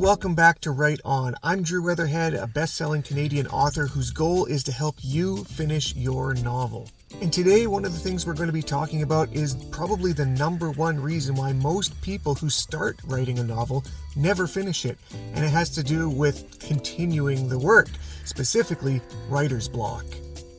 welcome back to Write On. I'm Drew Weatherhead, a best-selling Canadian author whose goal is to help you finish your novel. And today, one of the things we're going to be talking about is probably the number one reason why most people who start writing a novel never finish it. And it has to do with continuing the work, specifically writer's block.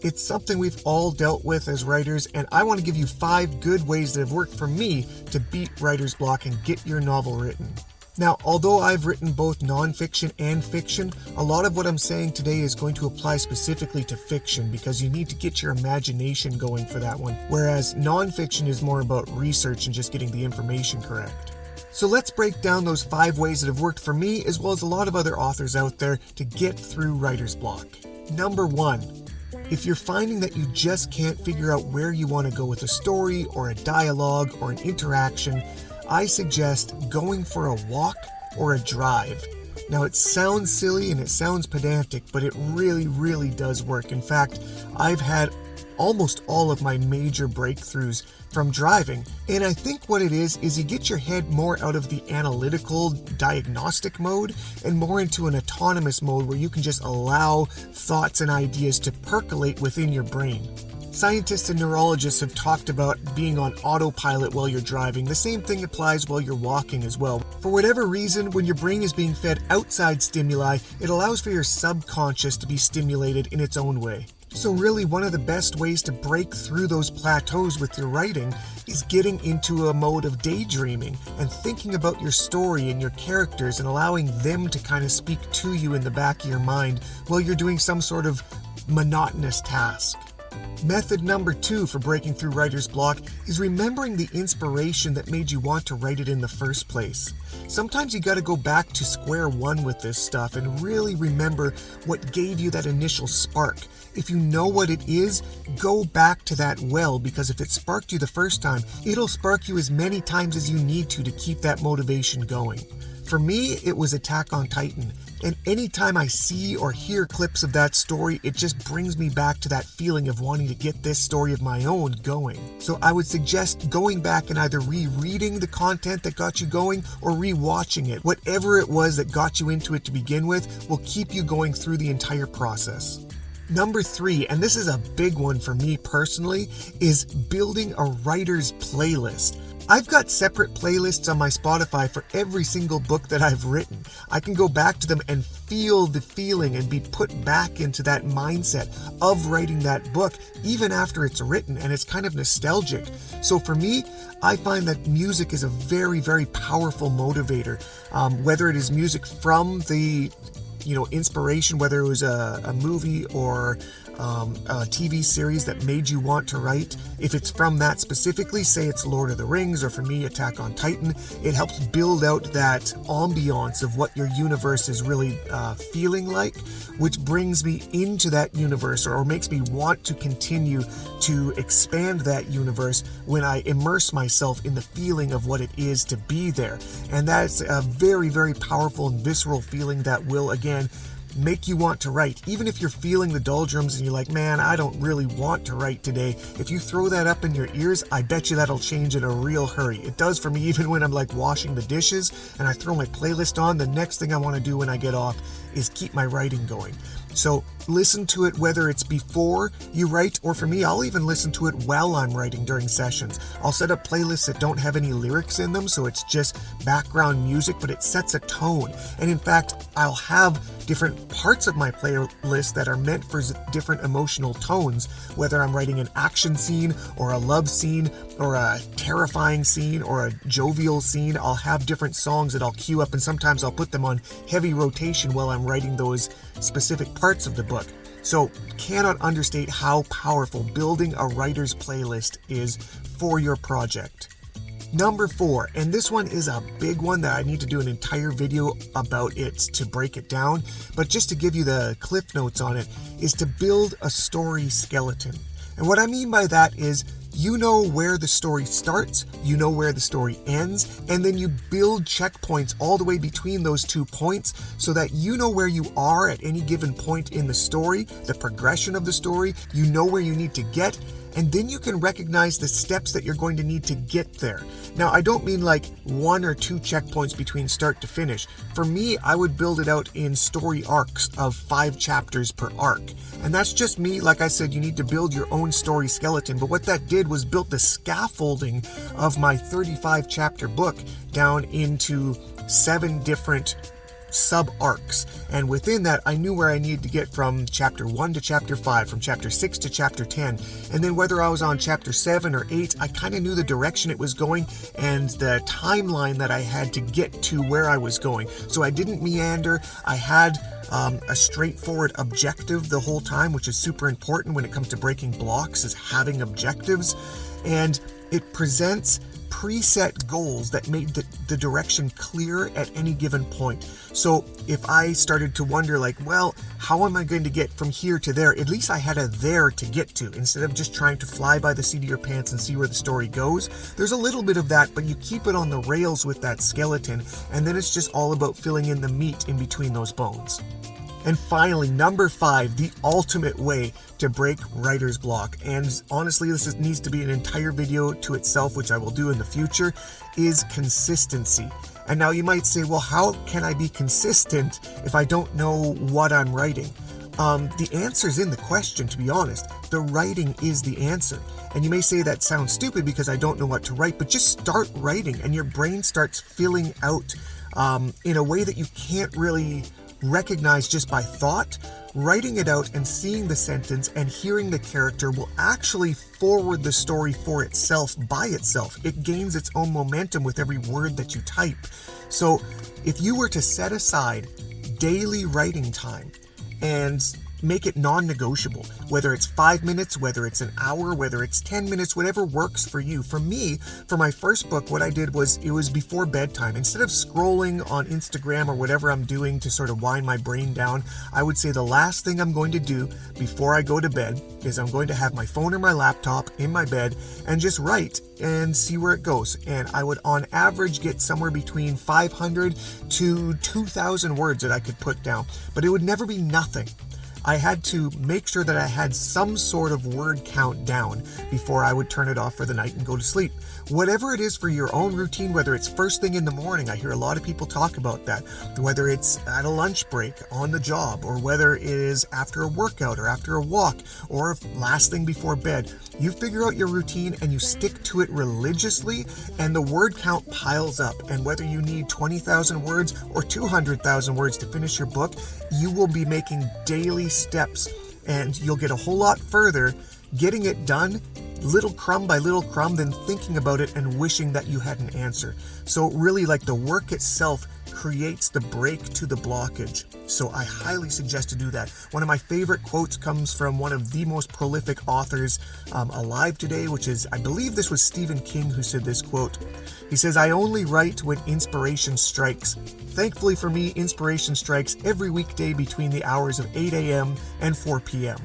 It's something we've all dealt with as writers, and I want to give you 5 good ways that have worked for me to beat writer's block and get your novel written. Now, although I've written both nonfiction and fiction, a lot of what I'm saying today is going to apply specifically to fiction because you need to get your imagination going for that one, whereas nonfiction is more about research and just getting the information correct. So let's break down those 5 ways that have worked for me as well as a lot of other authors out there to get through writer's block. Number 1. If you're finding that you just can't figure out where you want to go with a story or a dialogue or an interaction, I suggest going for a walk or a drive. Now, it sounds silly and it sounds pedantic, but it really does work. In fact, I've had almost all of my major breakthroughs from driving, and I think what it is you get your head more out of the analytical diagnostic mode and more into an autonomous mode where you can just allow thoughts and ideas to percolate within your brain. Scientists and neurologists have talked about being on autopilot while you're driving. The same thing applies while you're walking as well. For whatever reason, when your brain is being fed outside stimuli, it allows for your subconscious to be stimulated in its own way. So really, one of the best ways to break through those plateaus with your writing is getting into a mode of daydreaming and thinking about your story and your characters and allowing them to kind of speak to you in the back of your mind while you're doing some sort of monotonous task. Method number 2 for breaking through writer's block is remembering the inspiration that made you want to write it in the first place. Sometimes you got to go back to square one with this stuff and really remember what gave you that initial spark. If you know what it is, go back to that well, because if it sparked you the first time, it'll spark you as many times as you need to keep that motivation going. For me, it was Attack on Titan, and anytime I see or hear clips of that story, it just brings me back to that feeling of wanting to get this story of my own going. So I would suggest going back and either rereading the content that got you going or rewatching it. Whatever it was that got you into it to begin with will keep you going through the entire process. Number 3, and this is a big one for me personally, is building a writer's playlist. I've got separate playlists on my Spotify for every single book that I've written. I can go back to them and feel the feeling and be put back into that mindset of writing that book even after it's written, and it's kind of nostalgic. So for me, I find that music is a very powerful motivator. Whether it is music from the inspiration, whether it was a movie or a TV series that made you want to write. If it's from that specifically, say it's Lord of the Rings, or for me, Attack on Titan, it helps build out that ambiance of what your universe is really feeling like, which brings me into that universe or makes me want to continue to expand that universe when I immerse myself in the feeling of what it is to be there. And that's a very powerful and visceral feeling that will, again, make you want to write. Even if you're feeling the doldrums and you're like, man, I don't really want to write today, if you throw that up in your ears, I bet you that'll change in a real hurry. It does for me even when I'm like washing the dishes and I throw my playlist on. The next thing I want to do when I get off is keep my writing going. So listen to it whether it's before you write, or for me, I'll even listen to it while I'm writing during sessions. I'll set up playlists that don't have any lyrics in them, so it's just background music, but it sets a tone. And in fact, I'll have different parts of my playlist that are meant for different emotional tones, whether I'm writing an action scene or a love scene or a terrifying scene or a jovial scene. I'll have different songs that I'll queue up, and sometimes I'll put them on heavy rotation while I'm writing those specific parts of the book. So cannot understate how powerful building a writer's playlist is for your project. Number 4, and this one is a big one that I need to do an entire video about it to break it down, but just to give you the cliff notes on it, is to build a story skeleton. And what I mean by that is you know where the story starts, you know where the story ends, and then you build checkpoints all the way between those 2 points so that you know where you are at any given point in the story, the progression of the story, you know where you need to get, and then you can recognize the steps that you're going to need to get there. Now, I don't mean like 1 or 2 checkpoints between start to finish. For me, I would build it out in story arcs of 5 chapters per arc. And that's just me. Like I said, you need to build your own story skeleton. But what that did was built the scaffolding of my 35 chapter book down into 7 different sub-arcs, and within that I knew where I needed to get from chapter 1 to chapter 5, from chapter 6 to chapter 10, and then whether I was on chapter 7 or 8, I kind of knew the direction it was going and the timeline that I had to get to where I was going. So I didn't meander. I had a straightforward objective the whole time, which is super important when it comes to breaking blocks, is having objectives, and it presents preset goals that made the direction clear at any given point. So if I started to wonder like, well, how am I going to get from here to there? At least I had a there to get to, instead of just trying to fly by the seat of your pants and see where the story goes. There's a little bit of that, but you keep it on the rails with that skeleton, and then it's just all about filling in the meat in between those bones. And finally, number 5, the ultimate way to break writer's block, and honestly this needs to be an entire video to itself, which I will do in the future, is consistency. And now you might say, well, how can I be consistent if I don't know what I'm writing? The answer's in the question, to be honest. The writing is the answer. And you may say that sounds stupid because I don't know what to write, but just start writing and your brain starts filling out in a way that you can't really recognize just by thought. Writing it out and seeing the sentence and hearing the character will actually forward the story for itself by itself. It gains its own momentum with every word that you type. So if you were to set aside daily writing time and make it non-negotiable, whether it's 5 minutes, whether it's an hour, whether it's 10 minutes, whatever works for you. For me, for my first book, what I did was, it was before bedtime. Instead of scrolling on Instagram or whatever I'm doing to sort of wind my brain down, I would say the last thing I'm going to do before I go to bed is I'm going to have my phone or my laptop in my bed and just write and see where it goes. And I would on average get somewhere between 500 to 2,000 words that I could put down, but it would never be nothing. I had to make sure that I had some sort of word count down before I would turn it off for the night and go to sleep. Whatever it is for your own routine, whether it's first thing in the morning, I hear a lot of people talk about that, whether it's at a lunch break on the job, or whether it is after a workout or after a walk, or last thing before bed. You figure out your routine and you stick to it religiously, and the word count piles up. And whether you need 20,000 words or 200,000 words to finish your book, you will be making daily steps, and you'll get a whole lot further getting it done little crumb by little crumb than thinking about it and wishing that you had an answer. So really, like, the work itself creates the break to the blockage. So I highly suggest to do that. One of my favorite quotes comes from one of the most prolific authors alive today, which is, I believe this was Stephen King who said this quote. He says, "I only write when inspiration strikes. Thankfully for me, inspiration strikes every weekday between the hours of 8 a.m. and 4 p.m.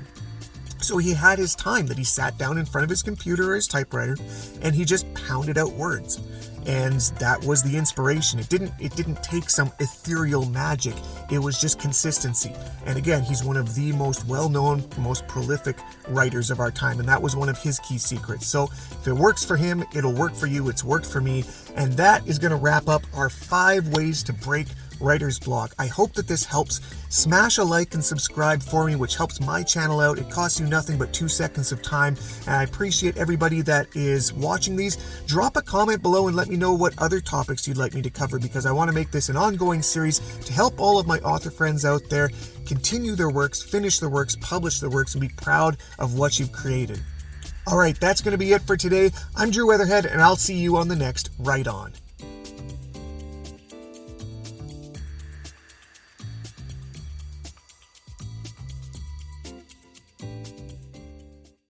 So he had his time that he sat down in front of his computer or his typewriter and he just pounded out words. And that was the inspiration. It didn't take some ethereal magic. It was just consistency. And again, he's one of the most well-known, most prolific writers of our time, and that was one of his key secrets. So if it works for him, it'll work for you. It's worked for me. And that is going to wrap up our 5 ways to break writer's block. I hope that this helps. Smash a like and subscribe for me, which helps my channel out. It costs you nothing but 2 seconds of time, and I appreciate everybody that is watching these. Drop a comment below and let me know what other topics you'd like me to cover, because I want to make this an ongoing series to help all of my author friends out there continue their works, finish their works, publish their works, and be proud of what you've created. All right, that's going to be it for today. I'm Drew Weatherhead, and I'll see you on the next Write On.